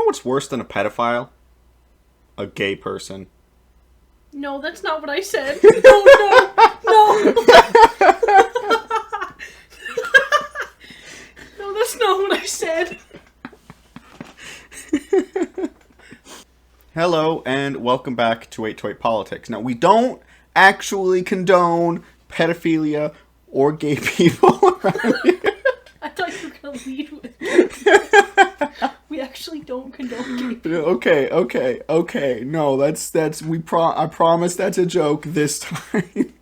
know what's worse than a pedophile? A gay person. No, that's not what I said. No. No, that's not what I said. Hello, and welcome back to 828 Politics. Now, we don't actually condone pedophilia or gay people around here. I thought you were going to lead with we actually don't condone gay people. Okay. No, I promise that's a joke this time.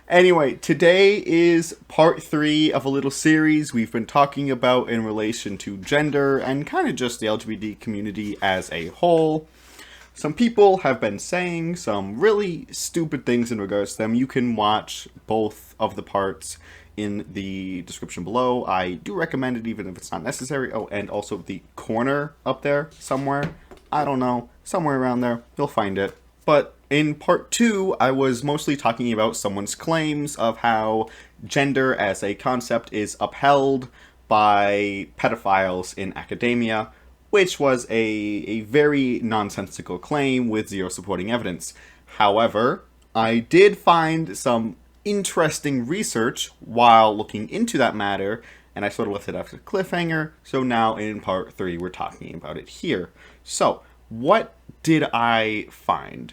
Anyway, today is part 3 of a little series we've been talking about in relation to gender and kind of just the LGBT community as a whole. Some people have been saying some really stupid things in regards to them. You can watch both of the parts in the description below. I do recommend it even if it's not necessary. Oh, and also the corner up there somewhere. I don't know. Somewhere around there. You'll find it. But in part 2, I was mostly talking about someone's claims of how gender as a concept is upheld by pedophiles in academia, which was a very nonsensical claim with zero supporting evidence. However, I did find some interesting research while looking into that matter, and I sort of left it after a cliffhanger, so now in part 3 we're talking about it here. So, what did I find?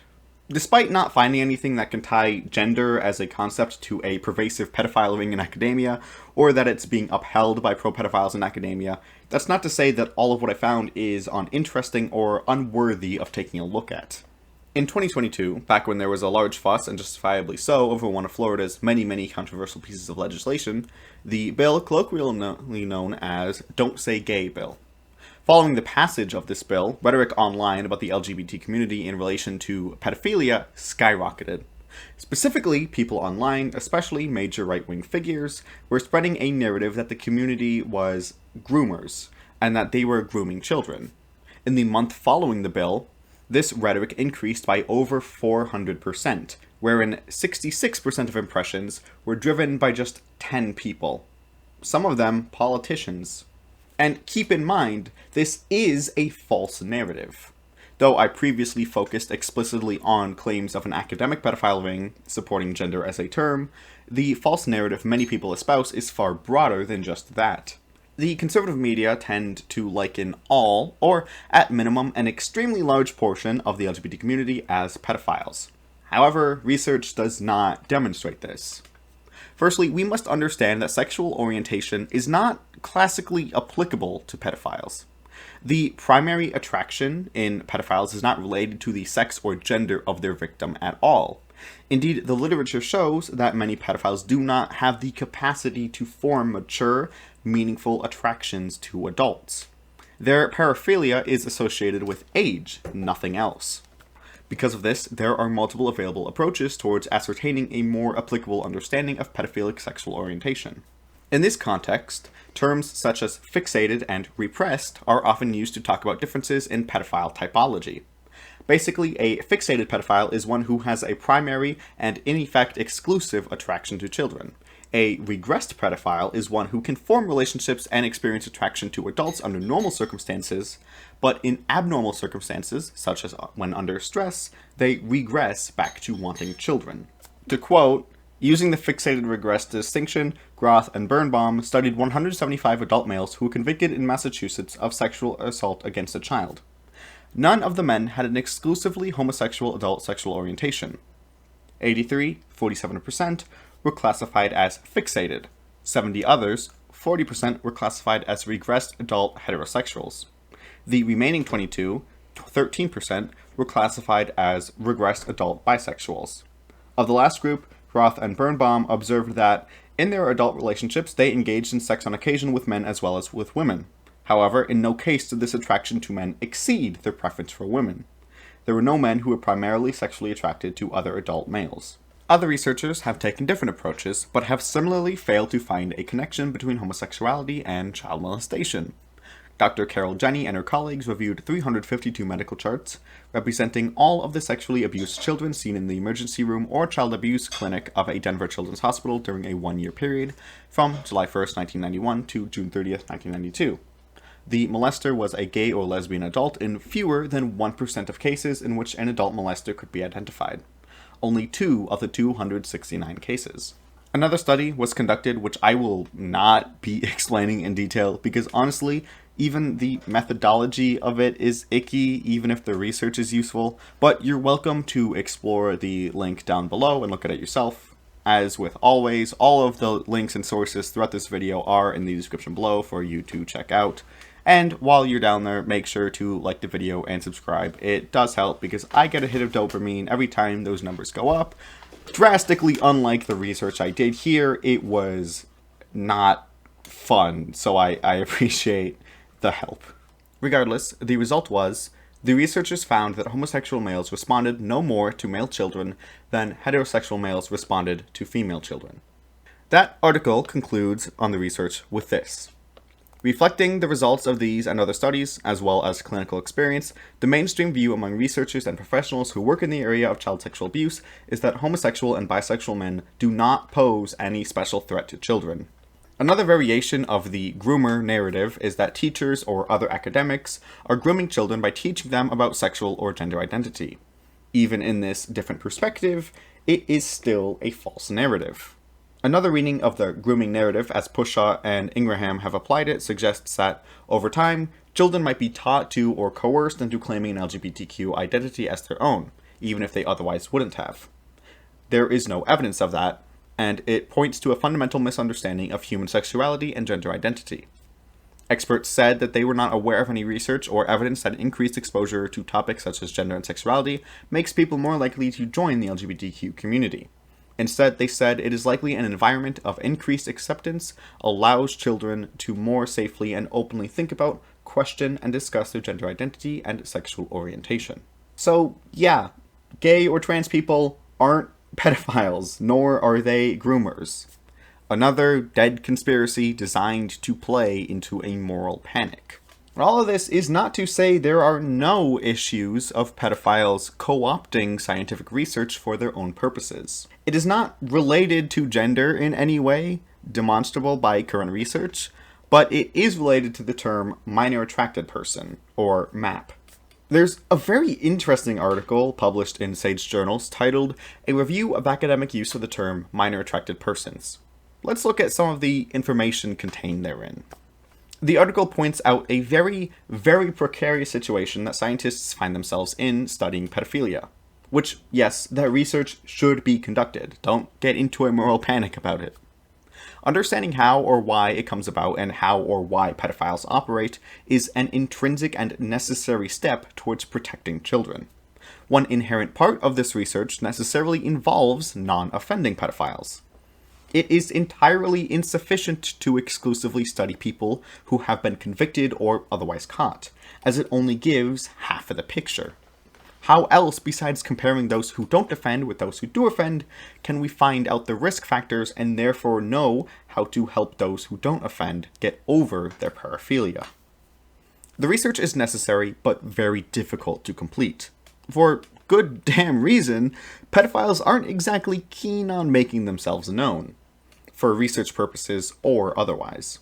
Despite not finding anything that can tie gender as a concept to a pervasive pedophile ring in academia, or that it's being upheld by pro-pedophiles in academia, that's not to say that all of what I found is uninteresting or unworthy of taking a look at. In 2022, back when there was a large fuss, and justifiably so, over one of Florida's many controversial pieces of legislation, the bill colloquially known as Don't Say Gay Bill. Following the passage of this bill, rhetoric online about the LGBT community in relation to pedophilia skyrocketed. Specifically, people online, especially major right-wing figures, were spreading a narrative that the community was groomers, and that they were grooming children. In the month following the bill, this rhetoric increased by over 400%, wherein 66% of impressions were driven by just 10 people. Some of them politicians. And keep in mind, this is a false narrative. Though I previously focused explicitly on claims of an academic pedophile ring supporting gender as a term, the false narrative many people espouse is far broader than just that. The conservative media tend to liken all, or at minimum an extremely large portion of the LGBT community as pedophiles. However, research does not demonstrate this. Firstly, we must understand that sexual orientation is not classically applicable to pedophiles. The primary attraction in pedophiles is not related to the sex or gender of their victim at all. Indeed, the literature shows that many pedophiles do not have the capacity to form mature, meaningful attractions to adults. Their paraphilia is associated with age, nothing else. Because of this, there are multiple available approaches towards ascertaining a more applicable understanding of pedophilic sexual orientation. In this context, terms such as fixated and repressed are often used to talk about differences in pedophile typology. Basically, a fixated pedophile is one who has a primary and in effect exclusive attraction to children. A regressed pedophile is one who can form relationships and experience attraction to adults under normal circumstances, but in abnormal circumstances, such as when under stress, they regress back to wanting children. To quote, using the fixated regressed distinction, Groth and Birnbaum studied 175 adult males who were convicted in Massachusetts of sexual assault against a child. None of the men had an exclusively homosexual adult sexual orientation. 47%, were classified as fixated. 70 others, 40%, were classified as regressed adult heterosexuals. The remaining 13%, were classified as regressed adult bisexuals. Of the last group, Roth and Birnbaum observed that, in their adult relationships, they engaged in sex on occasion with men as well as with women. However, in no case did this attraction to men exceed their preference for women. There were no men who were primarily sexually attracted to other adult males. Other researchers have taken different approaches, but have similarly failed to find a connection between homosexuality and child molestation. Dr. Carol Jenny and her colleagues reviewed 352 medical charts, representing all of the sexually abused children seen in the emergency room or child abuse clinic of a Denver Children's Hospital during a one-year period, from July 1st, 1991 to June 30th, 1992. the molester was a gay or lesbian adult in fewer than 1% of cases in which an adult molester could be identified. Only 2 of the 269 cases. Another study was conducted, which I will not be explaining in detail because honestly, even the methodology of it is icky, even if the research is useful, but you're welcome to explore the link down below and look at it yourself. As with always, all of the links and sources throughout this video are in the description below for you to check out. And while you're down there, make sure to like the video and subscribe. It does help because I get a hit of dopamine every time those numbers go up. Drastically unlike the research I did here, it was not fun, so I appreciate the help. Regardless, the result was, the researchers found that homosexual males responded no more to male children than heterosexual males responded to female children. That article concludes on the research with this. Reflecting the results of these and other studies, as well as clinical experience, the mainstream view among researchers and professionals who work in the area of child sexual abuse is that homosexual and bisexual men do not pose any special threat to children. Another variation of the groomer narrative is that teachers or other academics are grooming children by teaching them about sexual or gender identity. Even in this different perspective, it is still a false narrative. Another reading of the grooming narrative, as Pushaw and Ingraham have applied it, suggests that, over time, children might be taught to or coerced into claiming an LGBTQ identity as their own, even if they otherwise wouldn't have. There is no evidence of that, and it points to a fundamental misunderstanding of human sexuality and gender identity. Experts said that they were not aware of any research or evidence that increased exposure to topics such as gender and sexuality makes people more likely to join the LGBTQ community. Instead, they said it is likely an environment of increased acceptance allows children to more safely and openly think about, question, and discuss their gender identity and sexual orientation. So, yeah, gay or trans people aren't pedophiles, nor are they groomers. Another dead conspiracy designed to play into a moral panic. All of this is not to say there are no issues of pedophiles co-opting scientific research for their own purposes. It is not related to gender in any way, demonstrable by current research, but it is related to the term minor attracted person, or MAP. There's a very interesting article published in Sage Journals titled A Review of Academic Use of the Term Minor Attracted Persons. Let's look at some of the information contained therein. The article points out a very, very precarious situation that scientists find themselves in studying pedophilia. Which, yes, that research should be conducted. Don't get into a moral panic about it. Understanding how or why it comes about and how or why pedophiles operate is an intrinsic and necessary step towards protecting children. One inherent part of this research necessarily involves non-offending pedophiles. It is entirely insufficient to exclusively study people who have been convicted or otherwise caught, as it only gives half of the picture. How else, besides comparing those who don't offend with those who do offend, can we find out the risk factors and therefore know how to help those who don't offend get over their paraphilia? The research is necessary, but very difficult to complete. For good damn reason, pedophiles aren't exactly keen on making themselves known, for research purposes or otherwise.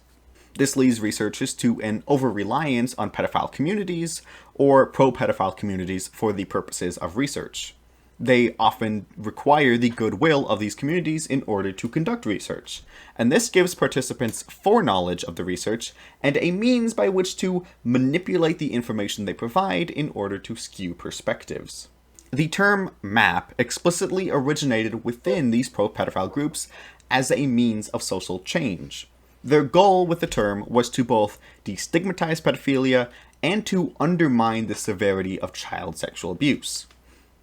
This leads researchers to an over-reliance on pedophile communities or pro-pedophile communities for the purposes of research. They often require the goodwill of these communities in order to conduct research, and this gives participants foreknowledge of the research and a means by which to manipulate the information they provide in order to skew perspectives. The term MAP explicitly originated within these pro-pedophile groups as a means of social change. Their goal with the term was to both destigmatize pedophilia and to undermine the severity of child sexual abuse.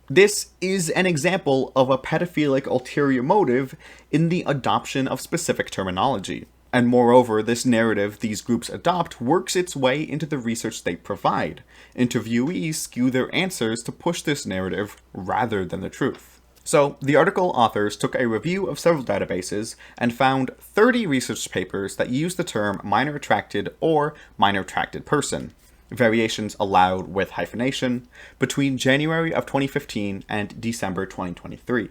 This is an example of a pedophilic ulterior motive in the adoption of specific terminology. And moreover, this narrative these groups adopt works its way into the research they provide. Interviewees skew their answers to push this narrative rather than the truth. So, the article authors took a review of several databases and found 30 research papers that use the term minor attracted or minor attracted person, variations allowed with hyphenation, between January of 2015 and December 2023.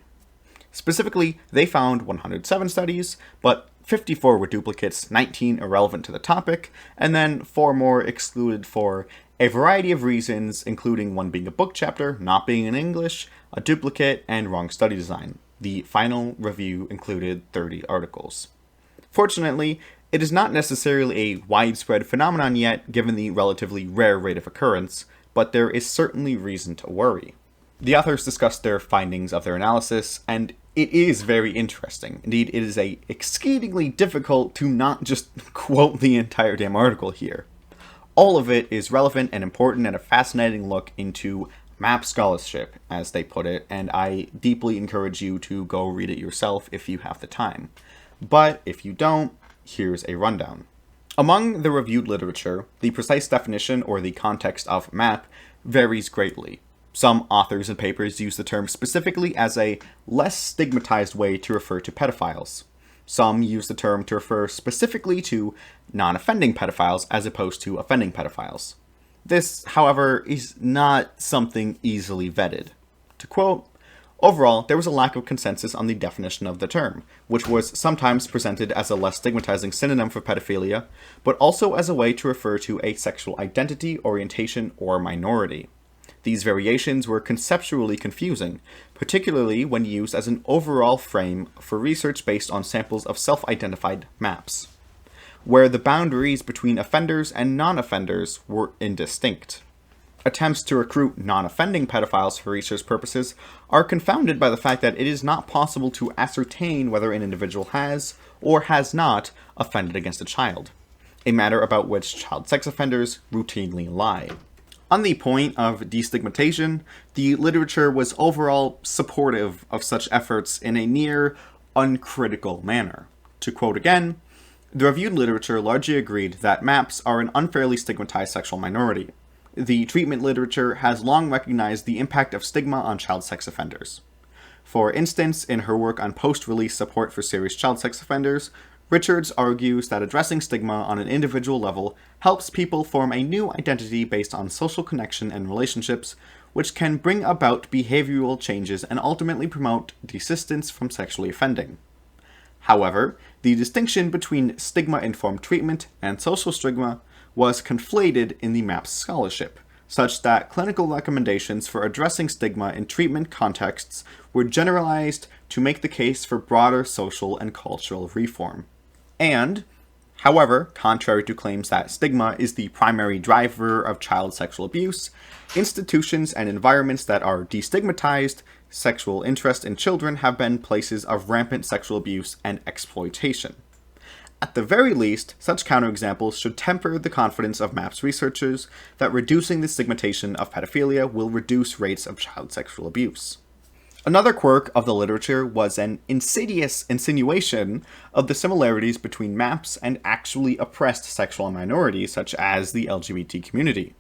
Specifically, they found 107 studies, but 54 were duplicates, 19 irrelevant to the topic, and then 4 more excluded for a variety of reasons, including one being a book chapter, not being in English, a duplicate, and wrong study design. The final review included 30 articles. Fortunately, it is not necessarily a widespread phenomenon yet, given the relatively rare rate of occurrence, but there is certainly reason to worry. The authors discussed their findings of their analysis, and it is very interesting. Indeed, it is exceedingly difficult to not just quote the entire damn article here. All of it is relevant and important and a fascinating look into map scholarship, as they put it, and I deeply encourage you to go read it yourself if you have the time. But if you don't, here's a rundown. Among the reviewed literature, the precise definition or the context of map varies greatly. Some authors and papers use the term specifically as a less stigmatized way to refer to pedophiles. Some use the term to refer specifically to non-offending pedophiles as opposed to offending pedophiles. This, however, is not something easily vetted. To quote, "Overall, there was a lack of consensus on the definition of the term, which was sometimes presented as a less stigmatizing synonym for pedophilia, but also as a way to refer to a sexual identity, orientation, or minority. These variations were conceptually confusing, particularly when used as an overall frame for research based on samples of self-identified maps, where the boundaries between offenders and non-offenders were indistinct. Attempts to recruit non-offending pedophiles for research purposes are confounded by the fact that it is not possible to ascertain whether an individual has or has not offended against a child, a matter about which child sex offenders routinely lie." On the point of destigmatization, the literature was overall supportive of such efforts in a near uncritical manner. To quote again, "The reviewed literature largely agreed that MAPs are an unfairly stigmatized sexual minority. The treatment literature has long recognized the impact of stigma on child sex offenders. For instance, in her work on post-release support for serious child sex offenders, Richards argues that addressing stigma on an individual level helps people form a new identity based on social connection and relationships, which can bring about behavioral changes and ultimately promote desistance from sexually offending. However, the distinction between stigma-informed treatment and social stigma was conflated in the MAPS scholarship, such that clinical recommendations for addressing stigma in treatment contexts were generalized to make the case for broader social and cultural reform. And, however, contrary to claims that stigma is the primary driver of child sexual abuse, institutions and environments that are destigmatized sexual interest in children have been places of rampant sexual abuse and exploitation. At the very least, such counterexamples should temper the confidence of MAPS researchers that reducing the stigmatization of pedophilia will reduce rates of child sexual abuse." Another quirk of the literature was an insidious insinuation of the similarities between MAPS and actually oppressed sexual minorities such as the LGBT community.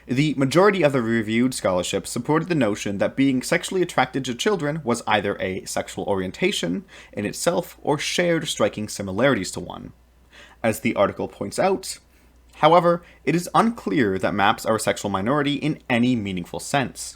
The majority of the reviewed scholarship supported the notion that being sexually attracted to children was either a sexual orientation in itself or shared striking similarities to one. As the article points out, however, it is unclear that MAPs are a sexual minority in any meaningful sense.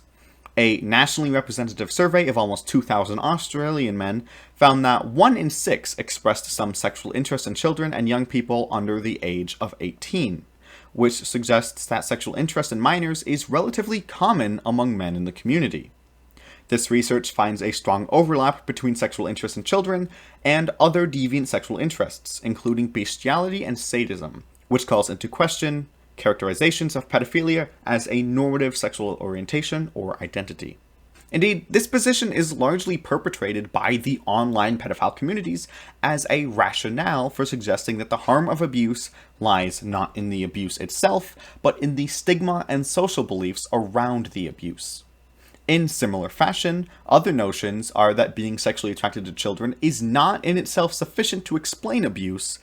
A nationally representative survey of almost 2,000 Australian men found that 1 in 6 expressed some sexual interest in children and young people under the age of 18. Which suggests that sexual interest in minors is relatively common among men in the community. This research finds a strong overlap between sexual interest in children and other deviant sexual interests, including bestiality and sadism, which calls into question characterizations of pedophilia as a normative sexual orientation or identity. Indeed, this position is largely perpetrated by the online pedophile communities as a rationale for suggesting that the harm of abuse lies not in the abuse itself, but in the stigma and social beliefs around the abuse. In similar fashion, other notions are that being sexually attracted to children is not in itself sufficient to explain abuse,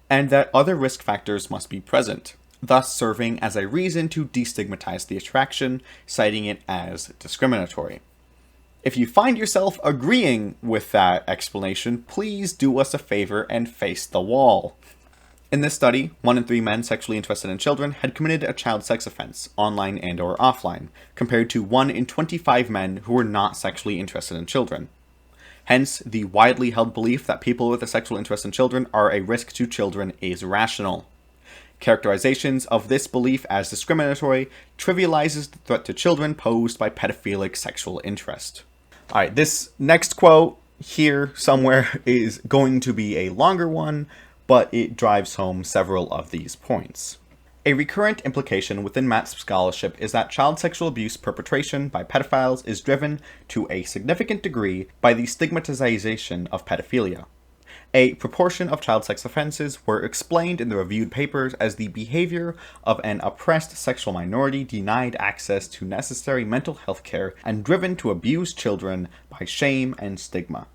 and that other risk factors must be present, thus serving as a reason to destigmatize the attraction, citing it as discriminatory. If you find yourself agreeing with that explanation, please do us a favor and face the wall. In this study, 1 in 3 men sexually interested in children had committed a child sex offense, online and/or offline, compared to 1 in 25 men who were not sexually interested in children. Hence, the widely held belief that people with a sexual interest in children are a risk to children is rational. Characterizations of this belief as discriminatory trivializes the threat to children posed by pedophilic sexual interest. Alright, this next quote here somewhere is going to be a longer one, but it drives home several of these points. A recurrent implication within MAPS scholarship is that child sexual abuse perpetration by pedophiles is driven to a significant degree by the stigmatization of pedophilia. A proportion of child sex offenses were explained in the reviewed papers as the behavior of an oppressed sexual minority denied access to necessary mental health care and driven to abuse children by shame and stigma.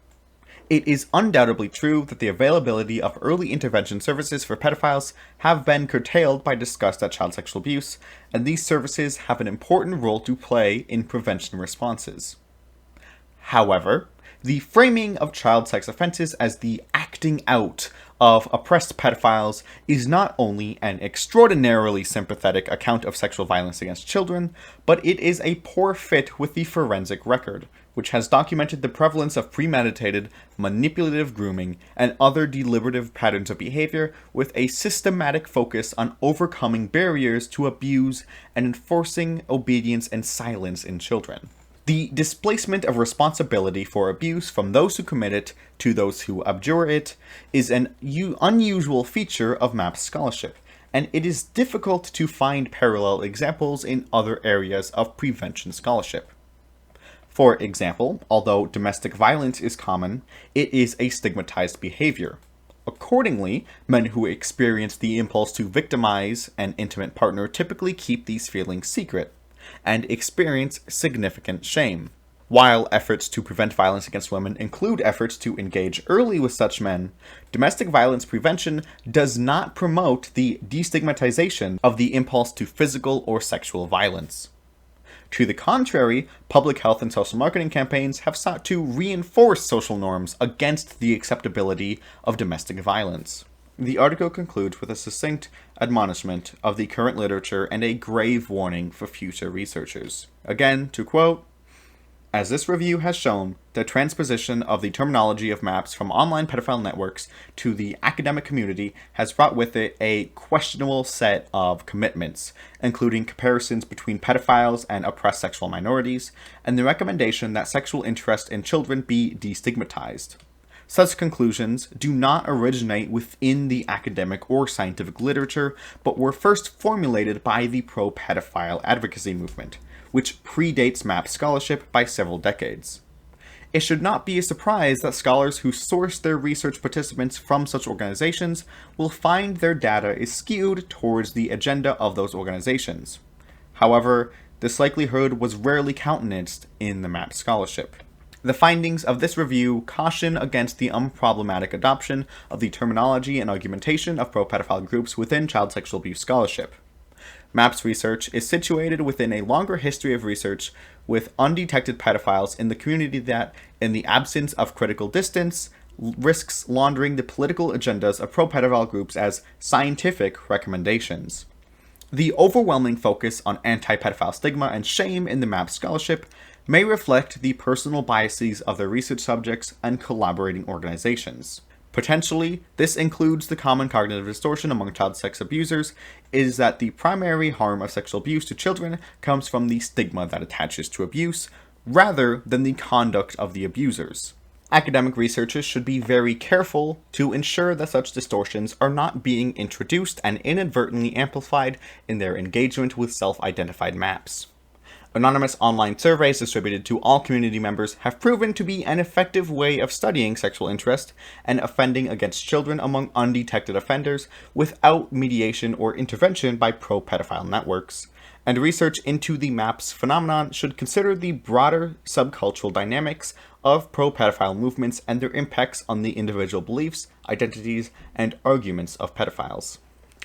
It is undoubtedly true that the availability of early intervention services for pedophiles have been curtailed by disgust at child sexual abuse, and these services have an important role to play in prevention responses. However, the framing of child sex offenses as the acting out of oppressed pedophiles is not only an extraordinarily sympathetic account of sexual violence against children, but it is a poor fit with the forensic record, which has documented the prevalence of premeditated, manipulative grooming and other deliberative patterns of behavior with a systematic focus on overcoming barriers to abuse and enforcing obedience and silence in children. The displacement of responsibility for abuse from those who commit it to those who abjure it is an unusual feature of MAPS scholarship, and it is difficult to find parallel examples in other areas of prevention scholarship. For example, although domestic violence is common, it is a stigmatized behavior. Accordingly, men who experience the impulse to victimize an intimate partner typically keep these feelings secret and experience significant shame. While efforts to prevent violence against women include efforts to engage early with such men, domestic violence prevention does not promote the destigmatization of the impulse to physical or sexual violence. To the contrary, public health and social marketing campaigns have sought to reinforce social norms against the acceptability of domestic violence. The article concludes with a succinct admonishment of the current literature and a grave warning for future researchers. Again, to quote, "As this review has shown, the transposition of the terminology of MAPS from online pedophile networks to the academic community has brought with it a questionable set of commitments, including comparisons between pedophiles and oppressed sexual minorities, and the recommendation that sexual interest in children be destigmatized. Such conclusions do not originate within the academic or scientific literature, but were first formulated by the pro-pedophile advocacy movement, which predates MAPS scholarship by several decades. It should not be a surprise that scholars who source their research participants from such organizations will find their data is skewed towards the agenda of those organizations. However, this likelihood was rarely countenanced in the MAPS scholarship. The findings of this review caution against the unproblematic adoption of the terminology and argumentation of pro-pedophile groups within child sexual abuse scholarship. MAPS research is situated within a longer history of research with undetected pedophiles in the community that, in the absence of critical distance, risks laundering the political agendas of pro-pedophile groups as scientific recommendations. The overwhelming focus on anti-pedophile stigma and shame in the MAPS scholarship may reflect the personal biases of their research subjects and collaborating organizations. Potentially, this includes the common cognitive distortion among child sex abusers, is that the primary harm of sexual abuse to children comes from the stigma that attaches to abuse, rather than the conduct of the abusers. Academic researchers should be very careful to ensure that such distortions are not being introduced and inadvertently amplified in their engagement with self-identified MAPS. Anonymous online surveys distributed to all community members have proven to be an effective way of studying sexual interest and offending against children among undetected offenders without mediation or intervention by pro-pedophile networks. And research into the MAPS phenomenon should consider the broader subcultural dynamics of pro-pedophile movements and their impacts on the individual beliefs, identities, and arguments of pedophiles.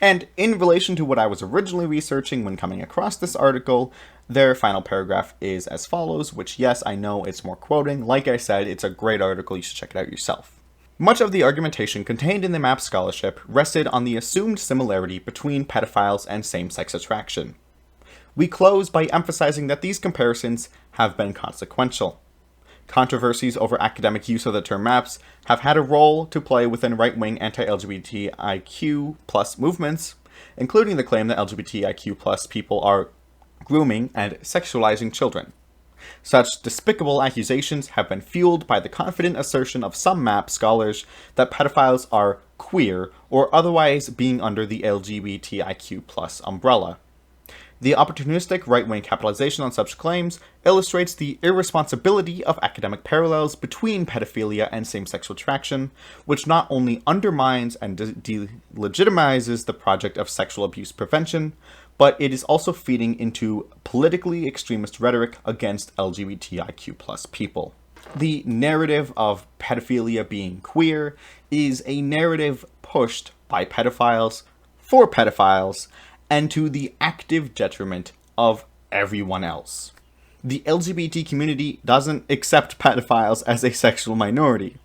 And in relation to what I was originally researching when coming across this article, their final paragraph is as follows, which yes, I know it's more quoting. Like I said, it's a great article, you should check it out yourself. Much of the argumentation contained in the MAPS scholarship rested on the assumed similarity between pedophiles and same-sex attraction. We close by emphasizing that these comparisons have been consequential. Controversies over academic use of the term MAPS have had a role to play within right-wing anti-LGBTIQ plus movements, including the claim that LGBTIQ plus people are grooming and sexualizing children. Such despicable accusations have been fueled by the confident assertion of some MAP scholars that pedophiles are queer or otherwise being under the LGBTIQ plus umbrella. The opportunistic right-wing capitalization on such claims illustrates the irresponsibility of academic parallels between pedophilia and same-sexual attraction, which not only undermines and delegitimizes the project of sexual abuse prevention, but it is also feeding into politically extremist rhetoric against LGBTIQ plus people. The narrative of pedophilia being queer is a narrative pushed by pedophiles, for pedophiles, and to the active detriment of everyone else. The LGBT community doesn't accept pedophiles as a sexual minority.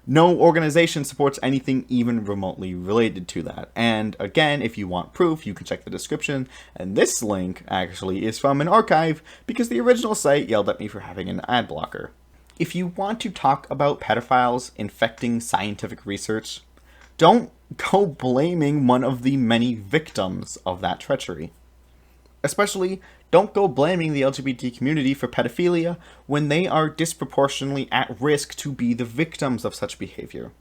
No organization supports anything even remotely related to that. And again, if you want proof, you can check the description. And this link actually is from an archive because the original site yelled at me for having an ad blocker. If you want to talk about pedophiles infecting scientific research, don't go blaming one of the many victims of that treachery. Especially, don't go blaming the LGBT community for pedophilia when they are disproportionately at risk to be the victims of such behavior.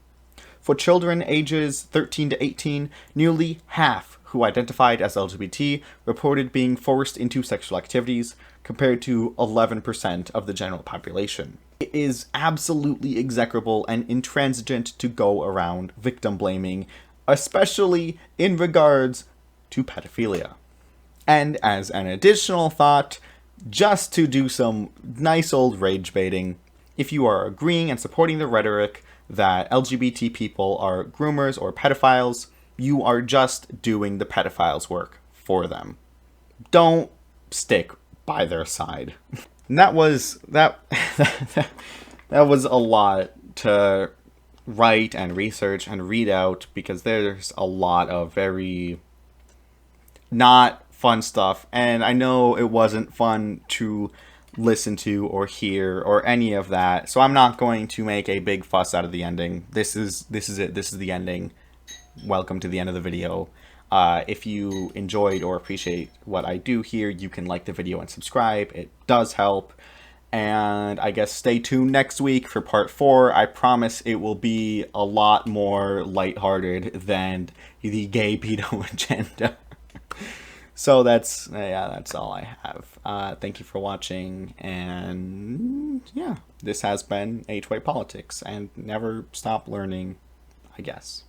For children ages 13 to 18, nearly half who identified as LGBT reported being forced into sexual activities, compared to 11% of the general population. It is absolutely execrable and intransigent to go around victim blaming, especially in regards to pedophilia. And as an additional thought, just to do some nice old rage baiting, if you are agreeing and supporting the rhetoric that LGBT people are groomers or pedophiles, you are just doing the pedophiles' work for them. Don't stick by their side. And that was that was a lot to write and research and read out because there's a lot of very not fun stuff, and I know it wasn't fun to listen to or hear or any of that, so I'm not going to make a big fuss out of the ending. This is it. This is the ending. Welcome to the end of the video. If you enjoyed or appreciate what I do here, you can like the video and subscribe. It does help. And I guess stay tuned next week for part 4. I promise it will be a lot more lighthearted than the gay pedo agenda. So that's all I have. Thank you for watching, and yeah, this has been HY Politics, and never stop learning, I guess.